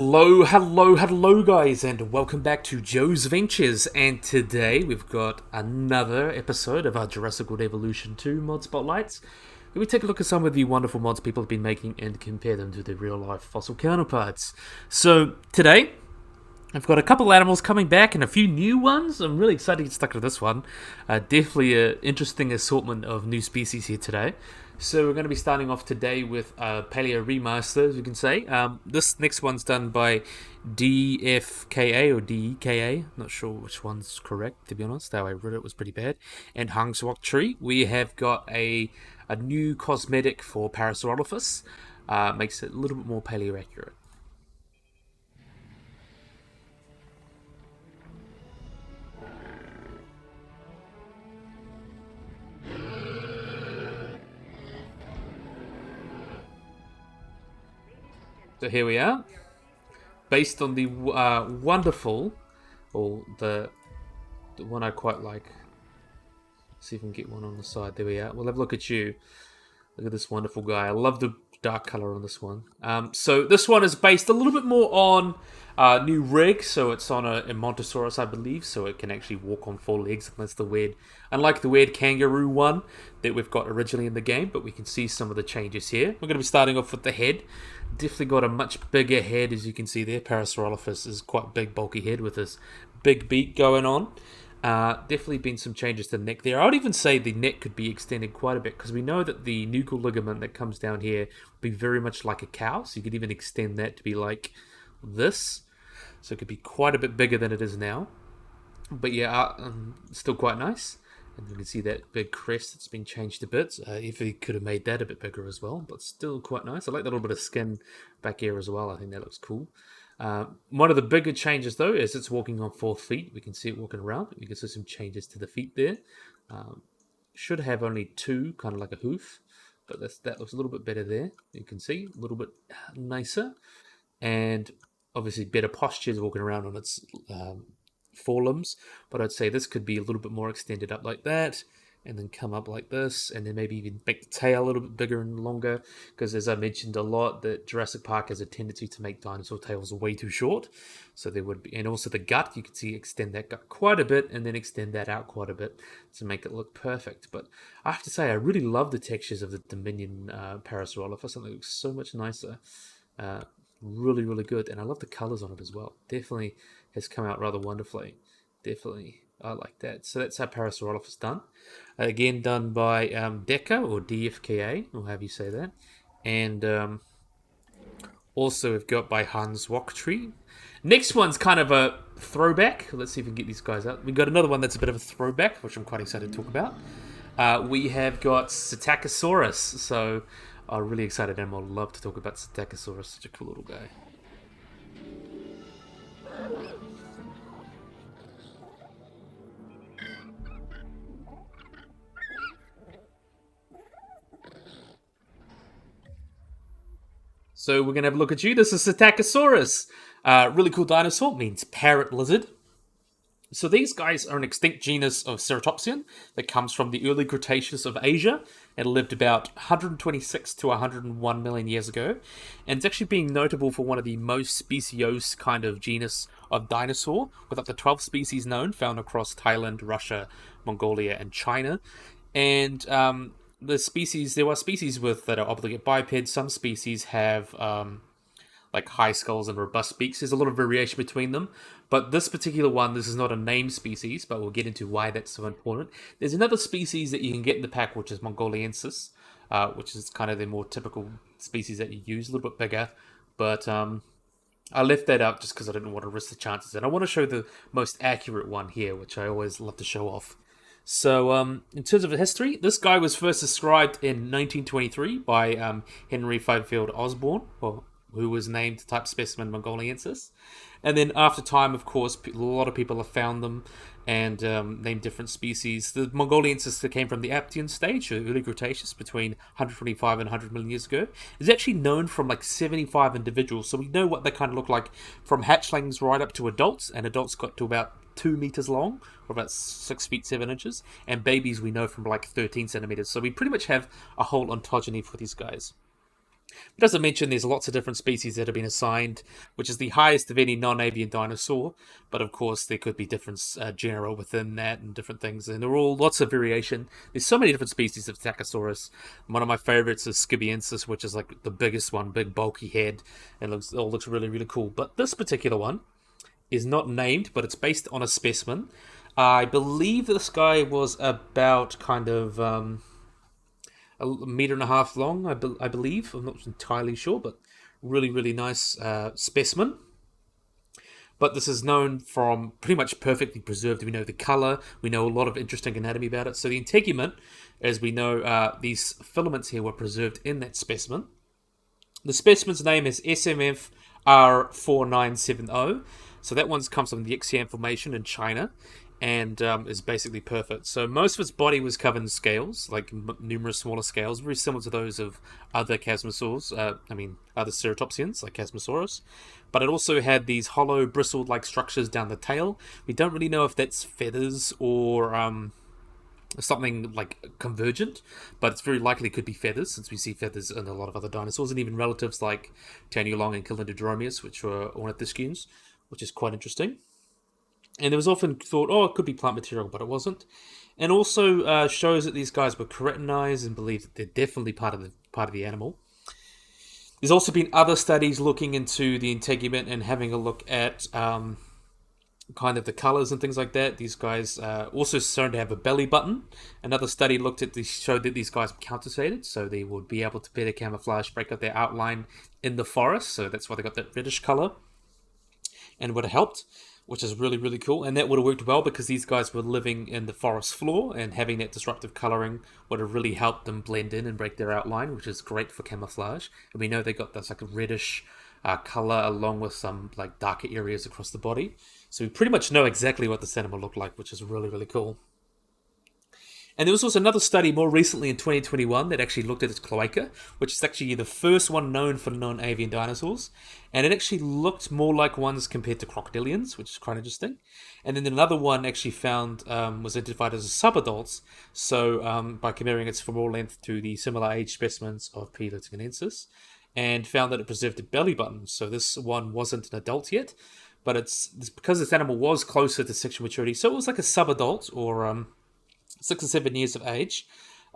Hello guys, and welcome back to Joe's Ventures. And today we've got another episode of our Jurassic World Evolution 2 mod spotlights, where we take a look at some of the wonderful mods people have been making and compare them to their real-life fossil counterparts. So today, I've got a couple animals coming back and a few new ones. I'm really excited to get stuck to this one. Definitely an interesting assortment of new species here today. So we're going to be starting off today with Paleo Remaster, as you can say. This next one's done by DFKA or DEKA. Not sure which one's correct, to be honest. How I read it was pretty bad. And Qianzhousaurus. We have got a new cosmetic for Parasaurolophus. Makes it a little bit more paleo accurate. So here we are, based on the wonderful, or the one I quite like. Let's see if we can get one on the side. There we are. We'll have a look at you. Look at this wonderful guy. I love the dark color on this one. So this one is based a little bit more on new rig. So it's on a Montosaurus, I believe. So it can actually walk on four legs. That's the weird, unlike the weird kangaroo one that we've got originally in the game. But we can see some of the changes here. We're going to be starting off with the head. Definitely got a much bigger head, as you can see there. Parasaurolophus is quite big, bulky head with this big beak going on. Definitely been some changes to the neck there. I would even say the neck could be extended quite a bit, because we know that the nuchal ligament that comes down here would be very much like a cow, so you could even extend that to be like this. So it could be quite a bit bigger than it is now. But yeah, still quite nice. And you can see that big crest that's been changed a bit. If he could have made that a bit bigger as well, but still quite nice. I like that little bit of skin back here as well. I think that looks cool. One of the bigger changes, though, is it's walking on 4 feet. We can see it walking around. We can see some changes to the feet there. Should have only 2, kind of like a hoof, but that looks a little bit better there. You can see a little bit nicer, and obviously better postures walking around on its forelimbs. But I'd say this could be a little bit more extended up like that, and then come up like this, and then maybe even make the tail a little bit bigger and longer, because as I mentioned a lot, that Jurassic Park has a tendency to make dinosaur tails way too short. So there would be, and also the gut, you can see extend that gut quite a bit, and then extend that out quite a bit to make it look perfect. But I have to say, I really love the textures of the Dominion Parasaurolophus. I think it looks so much nicer. Really, really good, and I love the colors on it as well. Definitely has come out rather wonderfully. Definitely, I like that. So that's how Parasaurolophus done. Again, done by DECA or DFKA, or however you say that. And also we've got by Qianzhousaurus. Next one's kind of a throwback. Let's see if we can get these guys out. We've got another one that's a bit of a throwback, which I'm quite excited to talk about. We have got Psittacosaurus. So I'm really excited, and I'd love to talk about Psittacosaurus. Such a cool little guy. So we're going to have a look at you. This is Psittacosaurus. Really cool dinosaur. Means parrot lizard. So these guys are an extinct genus of ceratopsian that comes from the early Cretaceous of Asia and lived about 126 to 101 million years ago. And it's actually being notable for one of the most speciose kind of genus of dinosaur, with up to 12 species known, found across Thailand, Russia, Mongolia, and China. And there are species that are obligate bipeds. Some species have like high skulls and robust beaks. There's a lot of variation between them. But this particular one, this is not a named species, but we'll get into why that's so important. There's another species that you can get in the pack, which is Mongoliensis, which is kind of the more typical species that you use, a little bit bigger. But I left that out just because I didn't want to risk the chances. And I want to show the most accurate one here, which I always love to show off. So, in terms of the history, this guy was first described in 1923 by Henry Fifield Osborne, who was named type specimen Mongoliensis. And then after time, of course, a lot of people have found them and named different species. The Mongoliensis that came from the Aptian stage, the early Cretaceous, between 125 and 100 million years ago, is actually known from like 75 individuals. So we know what they kind of look like from hatchlings right up to adults, and adults got to about 2 meters long, or about 6 feet 7 inches, and babies we know from like 13 centimeters. So we pretty much have a whole ontogeny for these guys. It doesn't mention there's lots of different species that have been assigned, which is the highest of any non-avian dinosaur. But of course, there could be different genera within that and different things, and there are all lots of variation. There's so many different species of Psittacosaurus. One of my favorites is Qianzhousaurus, which is like the biggest one, big bulky head, and all looks really really cool. But this particular one is not named, but it's based on a specimen. I believe this guy was about kind of a meter and a half long, I believe. I'm not entirely sure, but really, really nice specimen. But this is known from pretty much perfectly preserved. We know the color. We know a lot of interesting anatomy about it. So the integument, as we know, these filaments here were preserved in that specimen. The specimen's name is SMF R4970. So that one comes from the Xi'an Formation in China, and is basically perfect. So most of its body was covered in scales, like numerous smaller scales, very similar to those of other chasmosaurs. Other ceratopsians like Chasmosaurus. But it also had these hollow, bristled-like structures down the tail. We don't really know if that's feathers or something like convergent, but it's very likely it could be feathers, since we see feathers in a lot of other dinosaurs, and even relatives like Taniolong and Calindrodromius, which were ornithischians, which is quite interesting. And it was often thought, oh, it could be plant material, but it wasn't. And also shows that these guys were keratinized and believed that they're definitely part of the animal. There's also been other studies looking into the integument and having a look at kind of the colors and things like that. These guys also started to have a belly button. Another study showed that these guys were countersated, so they would be able to better camouflage, break up their outline in the forest. So that's why they got that reddish color, and would have helped, which is really, really cool. And that would have worked well because these guys were living in the forest floor, and having that disruptive coloring would have really helped them blend in and break their outline, which is great for camouflage. And we know they got this like a reddish color along with some like darker areas across the body. So we pretty much know exactly what this animal looked like, which is really, really cool. And there was also another study more recently in 2021 that actually looked at its cloaca, which is actually the first one known for non-avian dinosaurs. And it actually looked more like ones compared to crocodilians, which is quite interesting. And then another one actually found was identified as a subadults, so by comparing its femoral length to the similar age specimens of P. latiganensis, and found that it preserved a belly button. So this one wasn't an adult yet, but it's because this animal was closer to sexual maturity, so it was like a subadult, or 6 or 7 years of age.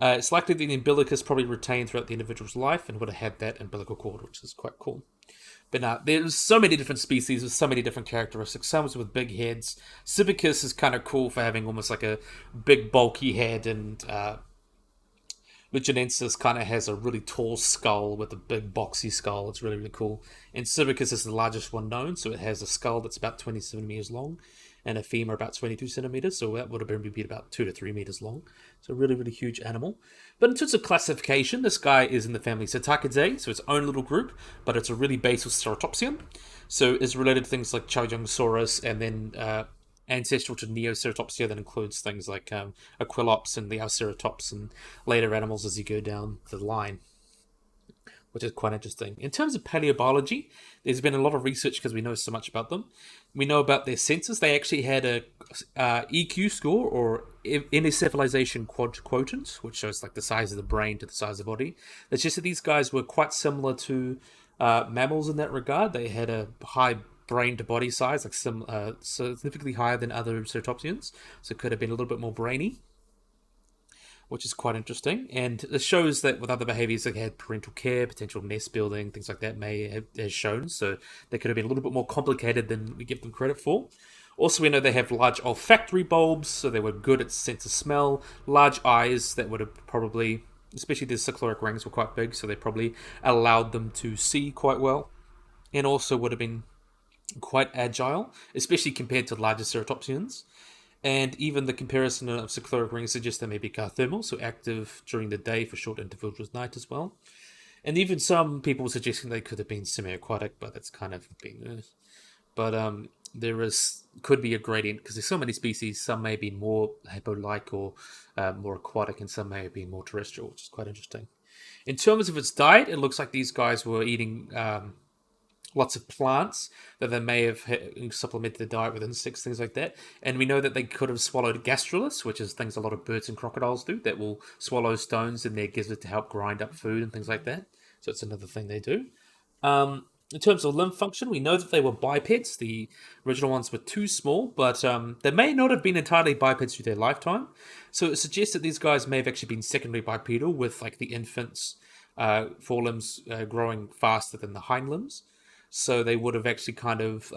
It's likely that the umbilicus probably retained throughout the individual's life and would have had that umbilical cord, which is quite cool. But there's so many different species with so many different characteristics. Some with big heads. Cibicus is kind of cool for having almost like a big bulky head, and Liginensis kind of has a really tall skull with a big boxy skull. It's really, really cool. And Cibicus is the largest one known, so it has a skull that's about 20 centimeters long and a femur about 22 centimeters, so that would have been about 2 to 3 meters long. So a really, really huge animal. But in terms of classification, this guy is in the family Psittacidae, so its own little group, but it's a really basal ceratopsian. So it's related to things like Qianzhousaurus, and then ancestral to Neoceratopsia that includes things like Achelousaurus and the Alceratops and later animals as you go down the line, which is quite interesting. In terms of paleobiology, there's been a lot of research because we know so much about them. We know about their senses. They actually had a EQ score, or encephalization quotient, which shows like the size of the brain to the size of the body. It's just that these guys were quite similar to mammals in that regard. They had a high brain to body size, like significantly higher than other ceratopsians, so it could have been a little bit more brainy, which is quite interesting. And it shows that with other behaviors, they had parental care, potential nest building, things like that may have shown, so they could have been a little bit more complicated than we give them credit for. Also, we know they have large olfactory bulbs, so they were good at sense of smell, large eyes that would have probably, especially the cycloric rings were quite big, so they probably allowed them to see quite well, and also would have been quite agile, especially compared to larger ceratopsians. And even the comparison of cycloric rings suggests they may be carthermal, so active during the day for short intervals with night as well. And even some people were suggesting they could have been semi-aquatic, but that's kind of been... But could be a gradient, because there's so many species. Some may be more hippo-like or more aquatic, and some may be more terrestrial, which is quite interesting. In terms of its diet, it looks like these guys were eating lots of plants, that they may have supplemented the diet with insects, things like that. And we know that they could have swallowed gastroliths, which is things a lot of birds and crocodiles do, that will swallow stones in their gizzard to help grind up food and things like that. So it's another thing they do. In terms of limb function, we know that they were bipeds. The original ones were too small, but they may not have been entirely bipeds through their lifetime. So it suggests that these guys may have actually been secondary bipedal, with like the infants' forelimbs growing faster than the hind limbs. So they would have actually kind of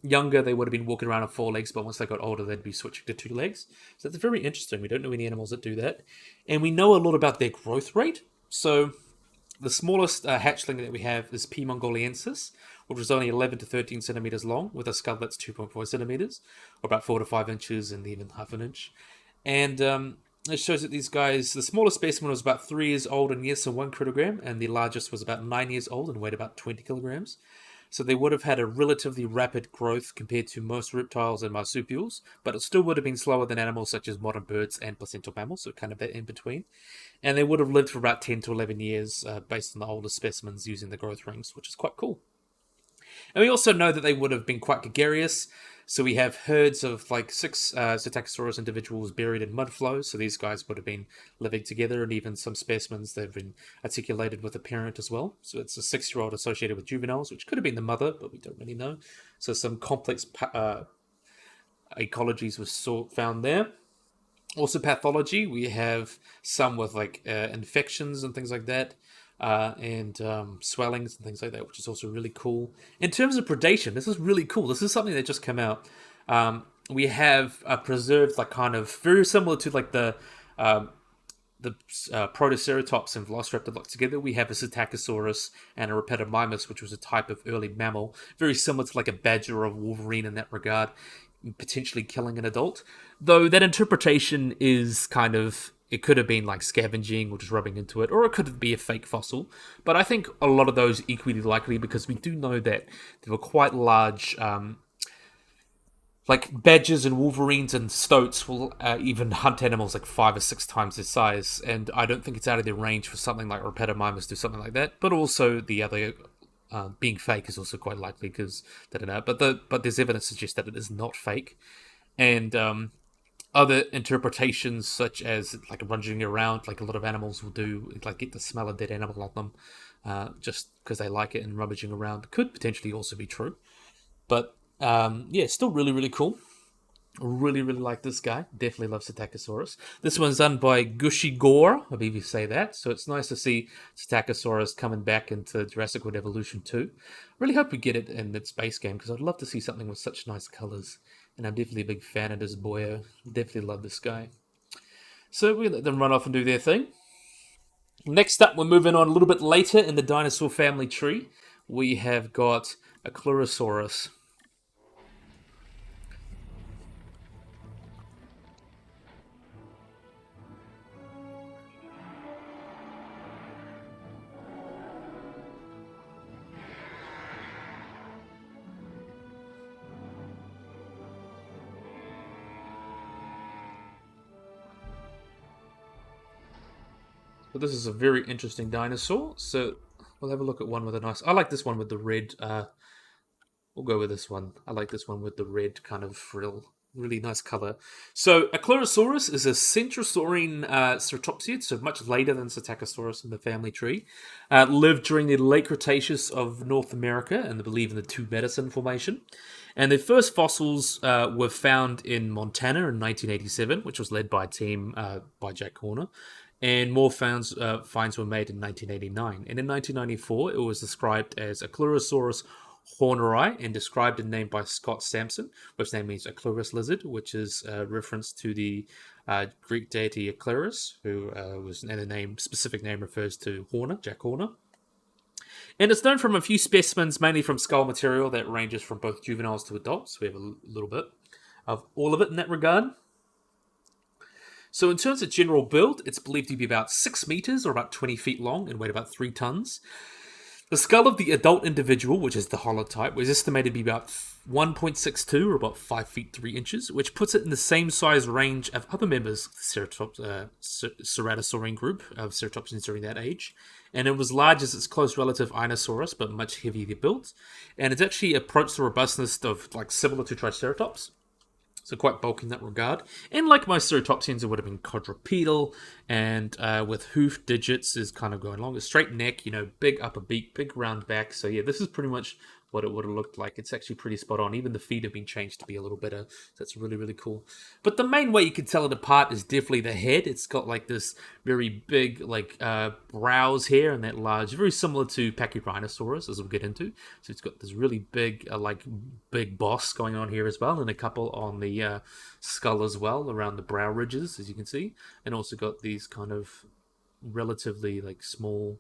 younger. They would have been walking around on four legs, but once they got older, they'd be switching to two legs. So that's very interesting. We don't know any animals that do that, and we know a lot about their growth rate. So the smallest hatchling that we have is P. mongoliensis, which is only 11 to 13 centimeters long, with a skull that's 2.4 centimeters, or about 4 to 5 inches, and even half an inch. And it shows that these guys, the smallest specimen was about 3 years old and yes, and 1 kilogram, and the largest was about 9 years old and weighed about 20 kilograms. So they would have had a relatively rapid growth compared to most reptiles and marsupials, but it still would have been slower than animals such as modern birds and placental mammals, so kind of that in between. And they would have lived for about 10 to 11 years based on the older specimens using the growth rings, which is quite cool. And we also know that they would have been quite gregarious. So we have herds of like 6 Psittacosaurus individuals buried in mud flows. So these guys would have been living together, and even some specimens that have been articulated with a parent as well. So it's a 6-year-old associated with juveniles, which could have been the mother, but we don't really know. So some complex ecologies were found there. Also pathology, we have some with like infections and things like that. And swellings and things like that, which is also really cool. In terms of predation, this is really cool. This is something that just came out. We have preserved, like, kind of very similar to like the Protoceratops and Velociraptor locked together. We have a Psittacosaurus and a Rhepidomymus, which was a type of early mammal, very similar to like a badger or a wolverine in that regard, potentially killing an adult. Though that interpretation is kind of, it could have been like scavenging or just rubbing into it, or it could be a fake fossil. But I think a lot of those are equally likely, because we do know that there were quite large, like badgers and wolverines and stoats will even hunt animals like 5 or 6 times their size. And I don't think it's out of their range for something like Rhepidomymus to do something like that. But also the other being fake is also quite likely, because I don't know. But there's evidence to suggest that it is not fake. And other interpretations, such as like rummaging around, like a lot of animals will do, like get the smell of dead animal on them, just because they like it, and rummaging around could potentially also be true. But yeah, still really, really cool. Really, really like this guy. Definitely love Psittacosaurus. This one's done by Gushigor, I believe you say that. So it's nice to see Psittacosaurus coming back into Jurassic World Evolution 2. Really hope we get it in its base game, because I'd love to see something with such nice colours. And I'm definitely a big fan of this boyo. Definitely love this guy. So we let them run off and do their thing. Next up, we're moving on a little bit later in the dinosaur family tree. We have got Achelousaurus. So this is a very interesting dinosaur. So we'll have a look at one with a nice... I like this one with the red... we'll go with this one. I like this one with the red kind of frill. Really nice color. So Achelousaurus is a centrosaurine ceratopsid, so much later than Psittacosaurus in the family tree. Lived during the late Cretaceous of North America, and I believe in the Two Medicine Formation. And their first fossils were found in Montana in 1987, which was led by a team by Jack Horner. And more finds were made in 1989. And in 1994, it was described as Achelousaurus horneri, and described and named by Scott Sampson, which name means Achelous lizard, which is a reference to the Greek deity Achelous, who was, and the specific name refers to Horner, Jack Horner. And it's known from a few specimens, mainly from skull material that ranges from both juveniles to adults. We have a little bit of all of it in that regard. So in terms of general build, it's believed to be about 6 meters, or about 20 feet long, and weighed about 3 tons. The skull of the adult individual, which is the holotype, was estimated to be about 1.62, or about 5 feet 3 inches, which puts it in the same size range of other members of the Ceratosaurine group of ceratopsians during that age. And it was large as its close relative Inosaurus, but much heavier built. And it's actually approached the robustness of, like, similar to Triceratops. So quite bulky in that regard. And like most ceratopsians, it would have been quadrupedal, and with hoof digits is kind of going along. A straight neck, big upper beak, big round back. So yeah, this is pretty much what it would have looked like. It's actually pretty spot on. Even the feet have been changed to be a little better. That's really, really cool. But the main way you can tell it apart is definitely the head. It's got like this very big brows here and that large, very similar to Pachyrhinosaurus, as we'll get into. So it's got this really big big boss going on here as well, and a couple on the skull as well, around the brow ridges, as you can see. And also got these kind of relatively small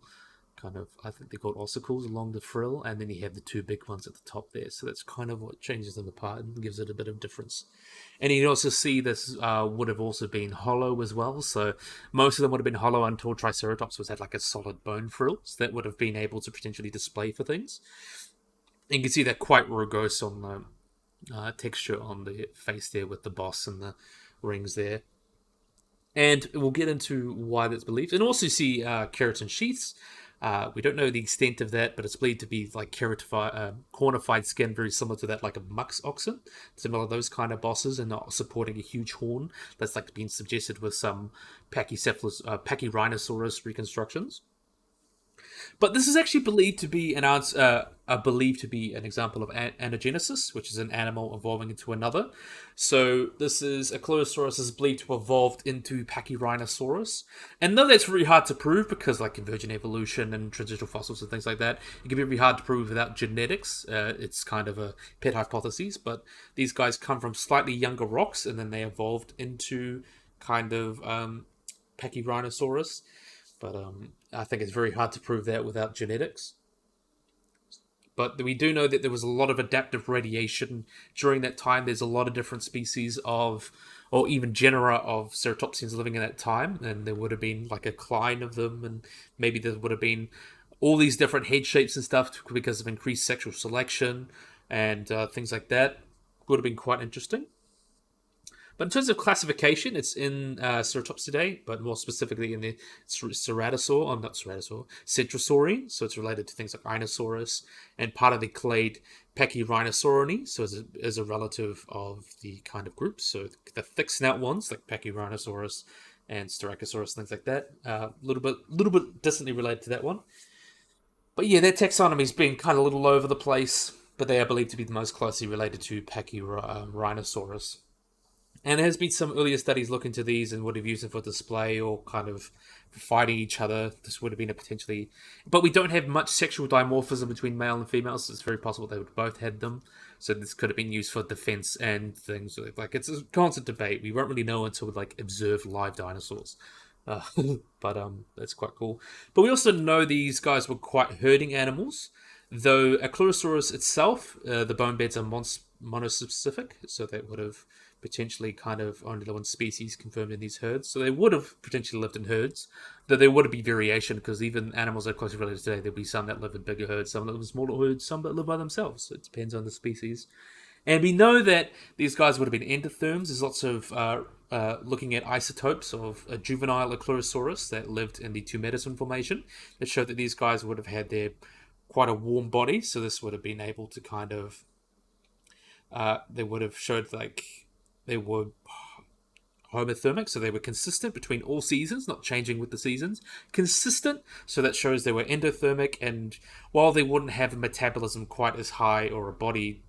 I think they're called ossicles along the frill, and then you have the two big ones at the top there. So that's kind of what changes them apart and gives it a bit of difference. And you can also see this would have also been hollow as well. So most of them would have been hollow until Triceratops was had a solid bone frill, so that would have been able to potentially display for things. And you can see that quite rugose on the texture on the face there with the boss and the rings there. And we'll get into why that's believed. And also see keratin sheaths. We don't know the extent of that, but it's believed to be cornified skin, very similar to that, like a musk oxen, similar to those kind of bosses, and not supporting a huge horn. That's been suggested with some Pachyrhinosaurus reconstructions. But this is actually believed to be an example of anagenesis, which is an animal evolving into another. So this is Achelousaurus is believed to have evolved into Pachyrhinosaurus. And though that's really hard to prove, because convergent evolution and transitional fossils and things like that, it can be really hard to prove without genetics. It's kind of a pet hypothesis, but these guys come from slightly younger rocks, and then they evolved into Pachyrhinosaurus. But I think it's very hard to prove that without genetics. But we do know that there was a lot of adaptive radiation during that time. There's a lot of different species or even genera of ceratopsians living in that time. And there would have been a cline of them. And maybe there would have been all these different head shapes and stuff because of increased sexual selection and things like that. Would have been quite interesting. But in terms of classification, it's in Ceratopsidae, but more specifically in the Centrosaurine. So it's related to things like Inosaurus and part of the clade Pachyrhinosaurinae. So as a relative of the kind of groups. So the thick snout ones like Pachyrhinosaurus and Styracosaurus, things like that. A little bit distantly related to that one. But yeah, their taxonomy's been kind of a little over the place, but they are believed to be the most closely related to Pachyrhinosaurus. And there has been some earlier studies look into these and would have used them for display or kind of fighting each other. This would have been a potentially... But we don't have much sexual dimorphism between male and female, so it's very possible they would both had them. So this could have been used for defense and things. It's a constant debate. We won't really know until we observe live dinosaurs. But that's quite cool. But we also know these guys were quite herding animals. Though Achelousaurus itself, the bone beds are monospecific, so that would have potentially only the one species confirmed in these herds. So they would have potentially lived in herds, though there would be variation, because even animals that are closely related today, there'll be some that live in bigger herds, some that live in smaller herds, some that live by themselves. So it depends on the species. And we know that these guys would have been endotherms. There's lots of looking at isotopes of a juvenile Achelousaurus that lived in the Two Medicine Formation that showed that these guys would have had quite a warm body. So this would have been able to they would have showed they were homothermic, so they were consistent between all seasons, not changing with the seasons. Consistent, so that shows they were endothermic, and while they wouldn't have a metabolism quite as high or a body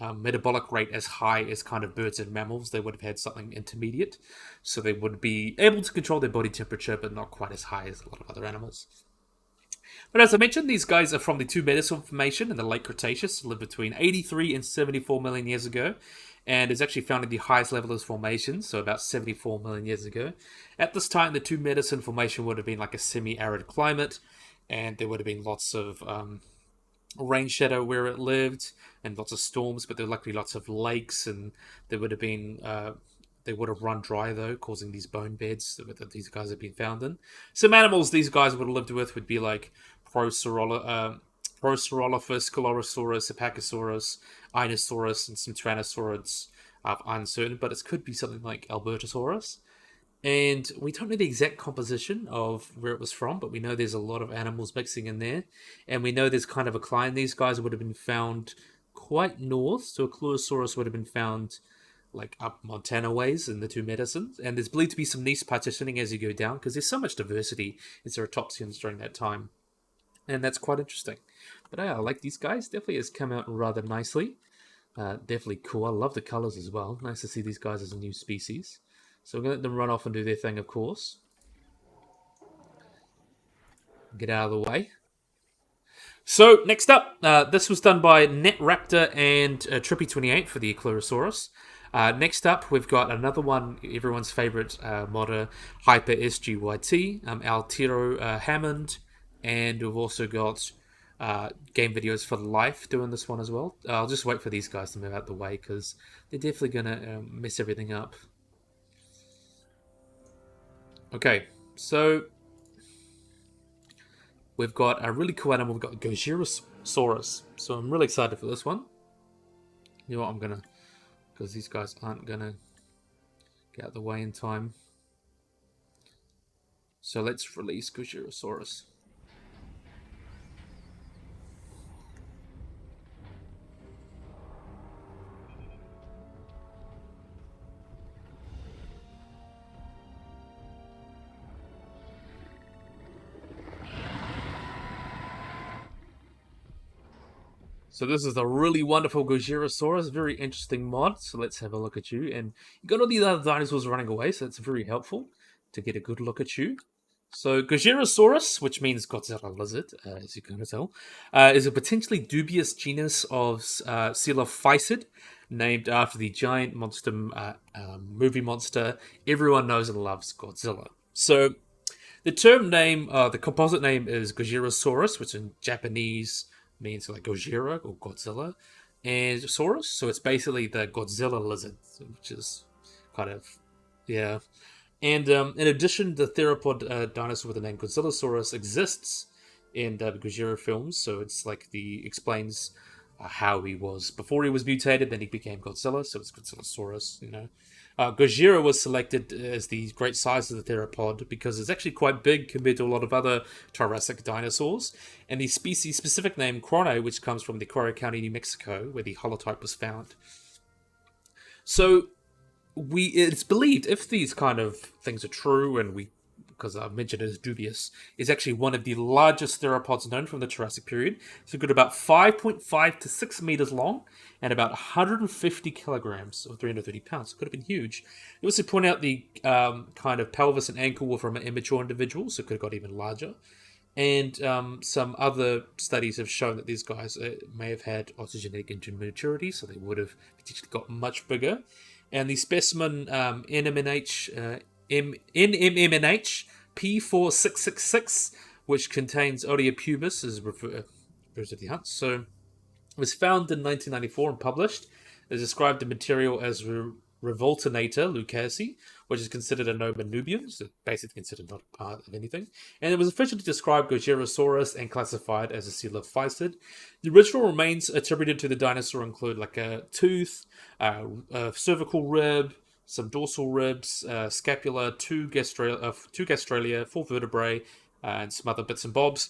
metabolic rate as high as birds and mammals, they would have had something intermediate. So they would be able to control their body temperature, but not quite as high as a lot of other animals. But as I mentioned, these guys are from the Two Medicine Formation in the late Cretaceous, lived between 83 and 74 million years ago, and is actually found in the highest level of formation, so about 74 million years ago. At this time, the Two Medicine Formation would have been a semi-arid climate, and there would have been lots of rain shadow where it lived, and lots of storms, but there were likely lots of lakes, and there would have been... They would have run dry, though, causing these bone beds that these guys have been found in. Some animals these guys would have lived with would be Parasaurolophus, Gojirasaurus, Psittacosaurus, Dinosaurs, and some Tyrannosaurids. Uncertain, but it could be something like Albertosaurus. And we don't know the exact composition of where it was from, but we know there's a lot of animals mixing in there. And we know there's a cline. These guys would have been found quite north, so Achelousaurus would have been found like up Montana ways in the two medicines, and there's believed to be some niche partitioning as you go down because there's so much diversity in ceratopsians during that time, and that's quite interesting. But yeah, I like these guys. Definitely has come out rather nicely. Definitely cool. I love the colors as well. Nice to see these guys as a new species. So we're gonna let them run off and do their thing, of course. Get out of the way. So next up, this was done by NetRaptor and Trippy28 for the Achelousaurus. Next up, we've got another one, everyone's favorite modder, Hyper SGYT, Altero Hammond, and we've also got game videos for life doing this one as well. I'll just wait for these guys to move out the way because they're definitely going to mess everything up. Okay, so we've got a really cool animal. We've got Gojirasaurus. So I'm really excited for this one. You know what, I'm going to... because these guys aren't going to get out of the way in time. So let's release Gojirasaurus. So this is a really wonderful Gojirasaurus, very interesting mod. So let's have a look at you. And you got all these other dinosaurs running away, so that's very helpful to get a good look at you. So Gojirasaurus, which means Godzilla lizard, as you can tell, is a potentially dubious genus of Coelophysid, named after the giant monster movie monster everyone knows and loves, Godzilla. So the term name, the composite name is Gojirasaurus, which in Japanese means like Gojira or Godzilla, and Saurus, so it's basically the Godzilla lizard, which is kind of, yeah. And in addition, the theropod dinosaur with the name Godzillasaurus exists in the Gojira films, so it's like the explains how he was before he was mutated, then he became Godzilla, so it's Godzillasaurus, you know. Gojira was selected as the great size of the theropod because it's actually quite big compared to a lot of other Jurassic dinosaurs. And the species-specific name Crone, which comes from the Quarry County, New Mexico, where the holotype was found. So it's believed, if these kind of things are true, and because I've mentioned it as dubious, is actually one of the largest theropods known from the Jurassic period. So it got about 5.5 to 6 meters long and about 150 kilograms or 330 pounds. So it could have been huge. They also point out the kind of pelvis and ankle were from an immature individual, so it could have got even larger. And some other studies have shown that these guys may have had autogenetic immaturity, so they would have potentially got much bigger. And the specimen NMNH P4666, which contains Odeopubis, is refers to the hunt. So it was found in 1994 and published. It described the material as Revoltinator lucasi, which is considered a nomen nubium, so basically considered not part of anything. And it was officially described Gojirasaurus and classified as a Coelophysid. The original remains attributed to the dinosaur include like a tooth, a cervical rib, some dorsal ribs, scapula, two gastralia, 4 vertebrae, and some other bits and bobs.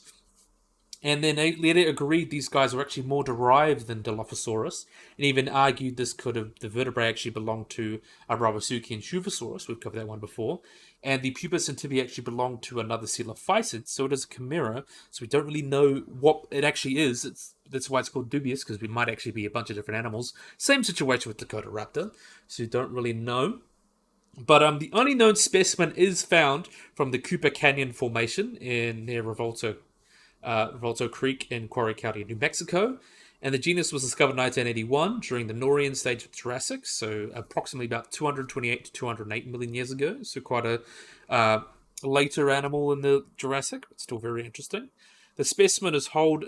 And then they later agreed these guys were actually more derived than Dilophosaurus, and even argued this could have, the vertebrae actually belonged to a Rawasuki and Qianzhousaurus, we've covered that one before, and the pubis and tibia actually belonged to another Coelophysid, so it is a chimera, so we don't really know what it actually is. That's why it's called dubious, because it might actually be a bunch of different animals. Same situation with Gigantoraptor, so you don't really know. But the only known specimen is found from the Cooper Canyon Formation near Revolto Creek in Quarry County, New Mexico. And the genus was discovered in 1981 during the Nourian stage of Jurassic, so approximately about 228 to 208 million years ago. So quite a later animal in the Jurassic, but still very interesting. The specimen is held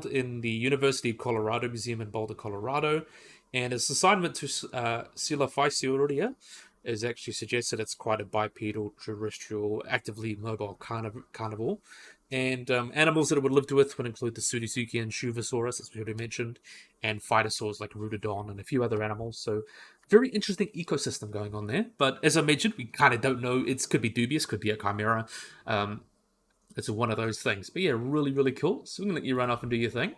in the University of Colorado Museum in Boulder, Colorado, and its assignment to Coelophysiuria is actually suggested it's quite a bipedal, terrestrial, actively mobile carnivore. And animals that it would live with would include the Psittacosaurus and Qianzhousaurus, as we already mentioned, and phytosaurs like Rhododon and a few other animals. So very interesting ecosystem going on there. But as I mentioned, we kind of don't know. It could be dubious, could be a chimera. It's one of those things. But yeah, really, really cool. So I'm going to let you run off and do your thing.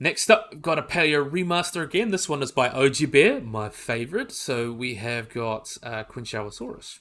Next up, we've got a Paleo remaster again. This one is by OG Bear, my favorite. So we have got Qianzhousaurus.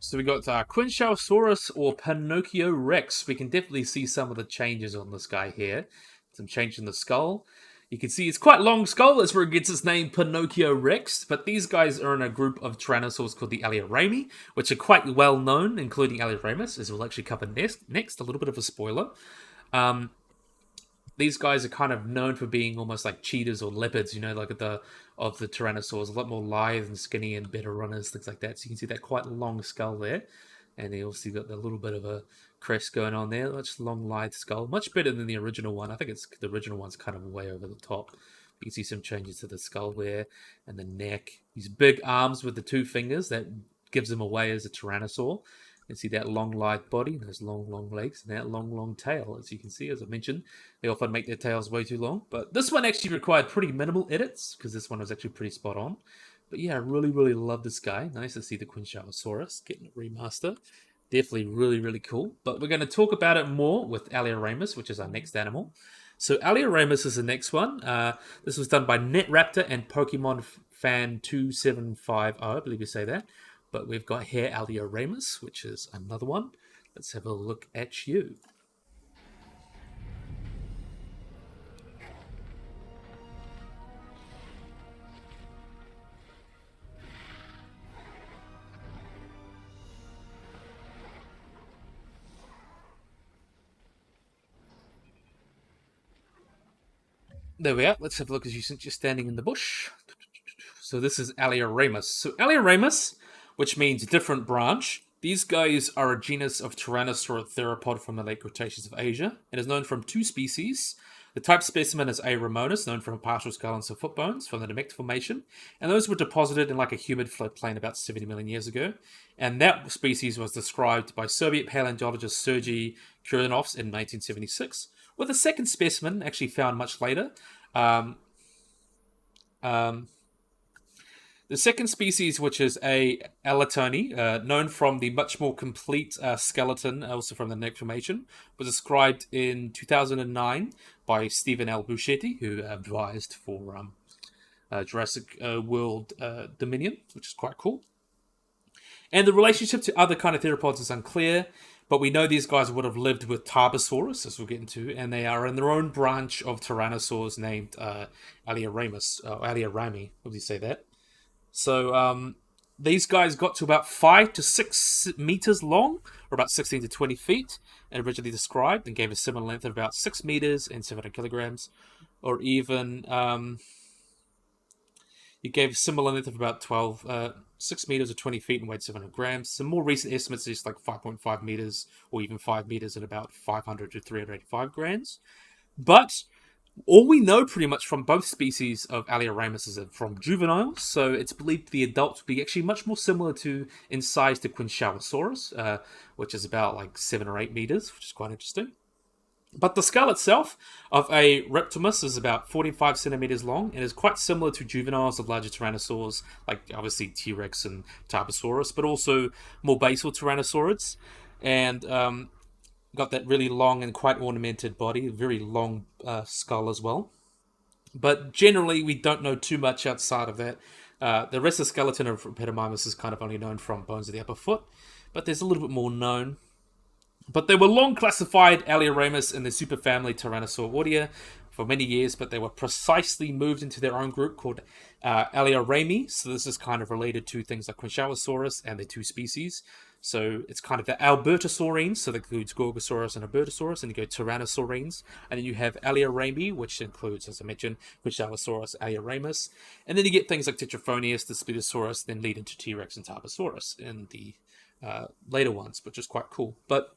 So we got Qianzhousaurus or Pinocchio Rex. We can definitely see some of the changes on this guy here. Some change in the skull. You can see it's quite long skull. That's where it gets its name Pinocchio Rex. But these guys are in a group of Tyrannosaurs called the Alioramus, which are quite well known, including Alioramus, as we'll actually cover next. A little bit of a spoiler. These guys are kind of known for being almost like cheetahs or leopards, like the tyrannosaurs, a lot more lithe and skinny and better runners, things like that. So you can see that quite long skull there, and they obviously got a little bit of a crest going on there. Much long, lithe skull, much better than the original one. I think the original one's kind of way over the top. You can see some changes to the skull there and the neck. These big arms with the two fingers that gives them away as a tyrannosaur. You see that long, lithe body, those long, long legs, and that long, long tail. As you can see, as I mentioned, they often make their tails way too long. But this one actually required pretty minimal edits, because this one was actually pretty spot on. But yeah, I really, really love this guy. Nice to see the Qianzhousaurus getting a remaster. Definitely really, really cool. But we're going to talk about it more with Alioramus, which is our next animal. So Alioramus is the next one. This was done by NetRaptor and Pokemon Fan 2750, I believe you say that. But we've got here Alioramus, which is another one. Let's have a look at you. There we are. Let's have a look as you're standing in the bush. So this is Alioramus. So Alioramus, which means different branch. These guys are a genus of Tyrannosaur theropod from the late Cretaceous of Asia. It is known from two species. The type specimen is A. ramonis, known from partial skull and some foot bones from the Namek Formation. And those were deposited in like a humid floodplain about 70 million years ago. And that species was described by Soviet paleontologist Sergei Kuranovs in 1976. With a second specimen actually found much later. The second species, which is a Alatoni, known from the much more complete skeleton, also from the Namek Formation, was described in 2009 by Stephen L. Buscetti, who advised for Jurassic World Dominion, which is quite cool. And the relationship to other kind of theropods is unclear, but we know these guys would have lived with Tarbosaurus, as we'll get into, and they are in their own branch of Tyrannosaurs named Alioramus, or Aliorami, how do you say that? So these guys got to about 5 to 6 meters long, or about 16 to 20 feet, and originally described, and gave a similar length of about 6 meters and 700 kilograms, or even he gave a similar length of about 6 meters or 20 feet and weighed 700 grams. Some more recent estimates is like 5.5 meters or even 5 meters and about 500 to 385 grams. But all we know pretty much from both species of Alioramus is from juveniles, so it's believed the adults would be actually much more similar in size to Qianzhousaurus, which is about like 7 or 8 meters, which is quite interesting. But the skull itself of a Reptimus is about 45 centimeters long and is quite similar to juveniles of larger tyrannosaurs, like obviously T-Rex and Tarbosaurus, but also more basal tyrannosaurids. And got that really long and quite ornamented body, very long skull as well. But generally, we don't know too much outside of that. The rest of the skeleton of Epidermis is kind of only known from bones of the upper foot, but there's a little bit more known. But they were long classified Alioramus in the superfamily Tyrannosauria for many years, but they were precisely moved into their own group called Alioramus. So this is kind of related to things like Qianzhousaurus and the two species. So it's kind of the Albertosaurines, so that includes Gojirasaurus and Albertosaurus, and you go Tyrannosaurines, and then you have Alioramus, which includes, as I mentioned, Qianzhousaurus, Alioramus, and then you get things like Tetraphonius, the Psittacosaurus, then lead into T-Rex and Tarbosaurus in the later ones, which is quite cool. But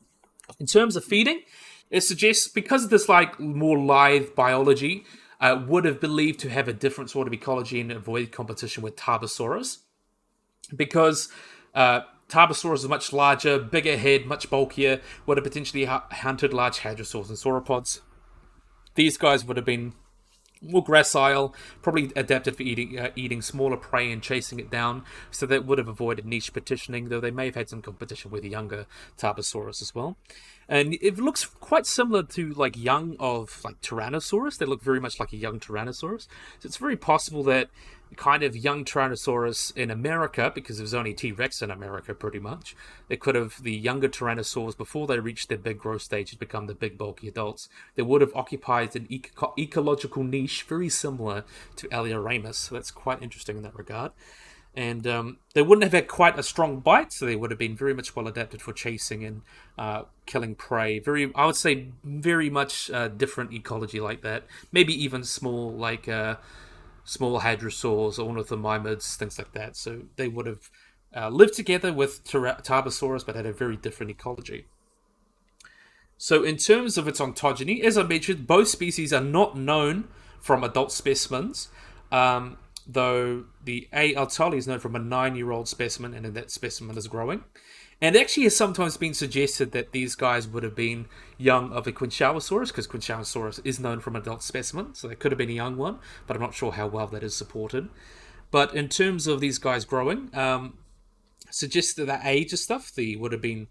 in terms of feeding, it suggests, because of this like more live biology, would have believed to have a different sort of ecology and avoid competition with Tarbosaurus, because Tarbosaurus is much larger, bigger head, much bulkier, would have potentially hunted large hadrosaurs and sauropods. These guys would have been more gracile, probably adapted for eating smaller prey and chasing it down, so that would have avoided niche petitioning, though they may have had some competition with the younger Tarbosaurus as well. And it looks quite similar to like young of like Tyrannosaurus. They look very much like a young Tyrannosaurus. So it's very possible that kind of young Tyrannosaurus in America, because there's only T-Rex in America pretty much, they could have, the younger Tyrannosaurs, before they reached their big growth stage and become the big bulky adults, they would have occupied an ecological niche very similar to Alioramus. So that's quite interesting in that regard. And they wouldn't have had quite a strong bite, so they would have been very much well adapted for chasing and killing prey. I would say very much different ecology like that. Maybe even small, like small hadrosaurs, ornithomimids, things like that. So they would have lived together with Tarbosaurus, but had a very different ecology. So in terms of its ontogeny, as I mentioned, both species are not known from adult specimens. Though the A. altali is known from a 9-year-old specimen, and that specimen is growing. And it actually has sometimes been suggested that these guys would have been young of a Qianzhousaurus, because Qianzhousaurus is known from an adult specimen, so it could have been a young one, but I'm not sure how well that is supported. But in terms of these guys growing, suggests that the age of stuff, these guys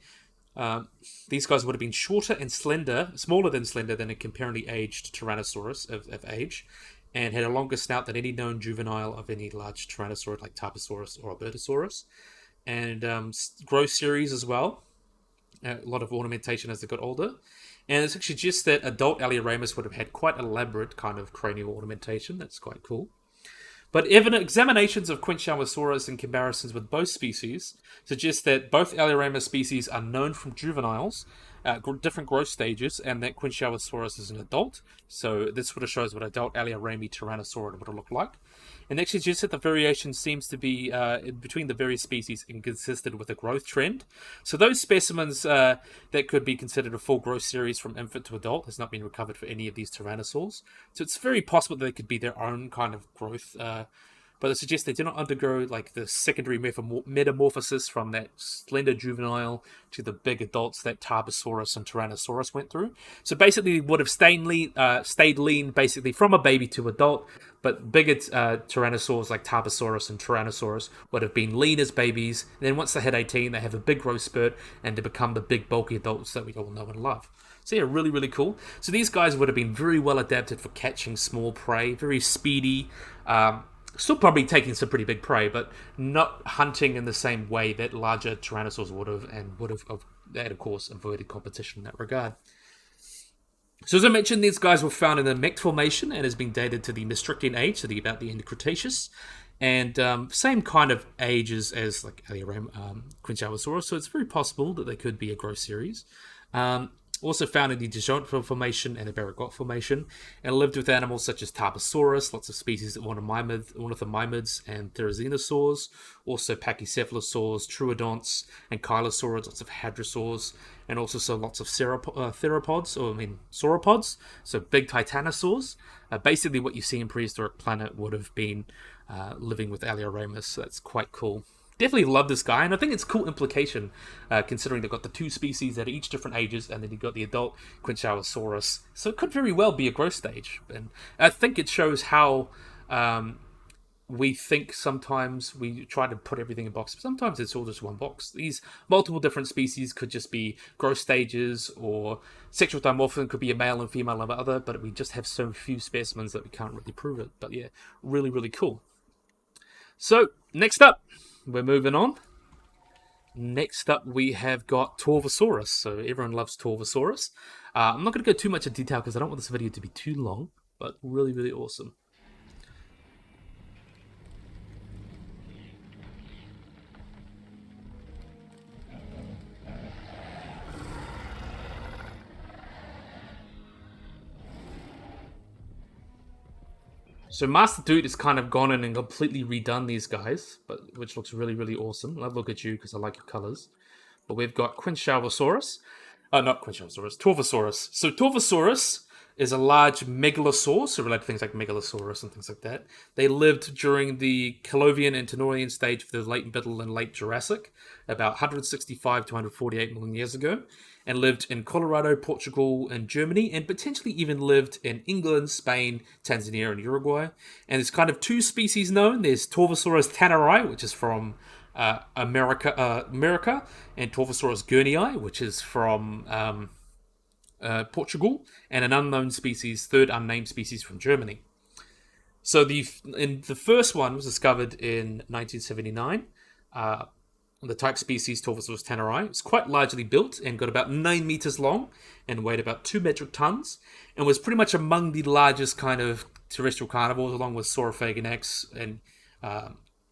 would have been shorter and smaller than slender than a comparably aged Tyrannosaurus of age, and had a longer snout than any known juvenile of any large Tyrannosaur like Tarbosaurus or Albertosaurus. And growth series as well. A lot of ornamentation as they got older. And it suggests that adult Alioramus would have had quite elaborate kind of cranial ornamentation. That's quite cool. But examinations of Qianzhousaurus in comparisons with both species suggest that both Alioramus species are known from juveniles, different growth stages, and that Qianzhousaurus is an adult. So this sort of shows what adult Aliorami Tyrannosaurid would have looked like. And actually suggests that the variation seems to be between the various species inconsistent with a growth trend. So those specimens that could be considered a full growth series from infant to adult has not been recovered for any of these Tyrannosaurs. So it's very possible that they could be their own kind of growth, but it suggests they do not undergo like the secondary metamorphosis from that slender juvenile to the big adults that Tarbosaurus and Tyrannosaurus went through. So basically, would have stayed lean basically from a baby to adult, but bigger Tyrannosaurs like Tarbosaurus and Tyrannosaurus would have been lean as babies. And then once they hit 18, they have a big growth spurt and they become the big bulky adults that we all know and love. So yeah, really, really cool. So these guys would have been very well adapted for catching small prey, very speedy, still probably taking some pretty big prey, but not hunting in the same way that larger Tyrannosaurs would have, and would have, of course, avoided competition in that regard. So as I mentioned, these guys were found in the Mect Formation and has been dated to the Maastrichtian age, so about the end of Cretaceous, and same kind of ages as like Qianzhousaurus, so it's very possible that they could be a growth series. Also found in the Gigantoraptor Formation and the Barragot Formation, and lived with animals such as Tarbosaurus, lots of species of ornithomimids and therizinosaurs, also pachycephalosaurs, troodonts, and chylosaurs, lots of hadrosaurs, and also lots of sauropods, so big titanosaurs. Basically what you see in prehistoric planet would have been living with Alioramus, so that's quite cool. Definitely love this guy, and I think it's a cool implication, considering they've got the two species that are each different ages, and then you've got the adult Qianzhousaurus. So it could very well be a growth stage. And I think it shows how we think sometimes we try to put everything in boxes. Sometimes it's all just one box. These multiple different species could just be growth stages, or sexual dimorphism could be a male and female of other, but we just have so few specimens that we can't really prove it. But yeah, really, really cool. So, next up, we're moving on. Next up, we have got Torvosaurus. So everyone loves Torvosaurus. I'm not going to go too much in detail because I don't want this video to be too long, but really, really awesome. So Master Dude has kind of gone in and completely redone these guys, but which looks really, really awesome. I'll look at you because I like your colors. But we've got Qianzhousaurus. Not Qianzhousaurus, Torvosaurus. So Torvosaurus is a large megalosaur, so related to things like megalosaurus and things like that. They lived during the Calovian and Tenorian stage of the late Middle and late Jurassic, about 165 to 148 million years ago, and lived in Colorado, Portugal, and Germany, and potentially even lived in England, Spain, Tanzania, and Uruguay. And there's kind of two species known. There's Torvosaurus tanneri, which is from America, and Torvosaurus guernii, which is from Portugal, and an unknown species, third unnamed species from Germany. So the first one was discovered in 1979. The type species Torvosaurus tanneri was quite largely built and got about 9 meters long and weighed about 2 metric tons, and was pretty much among the largest kind of terrestrial carnivores, along with Saurophagonax and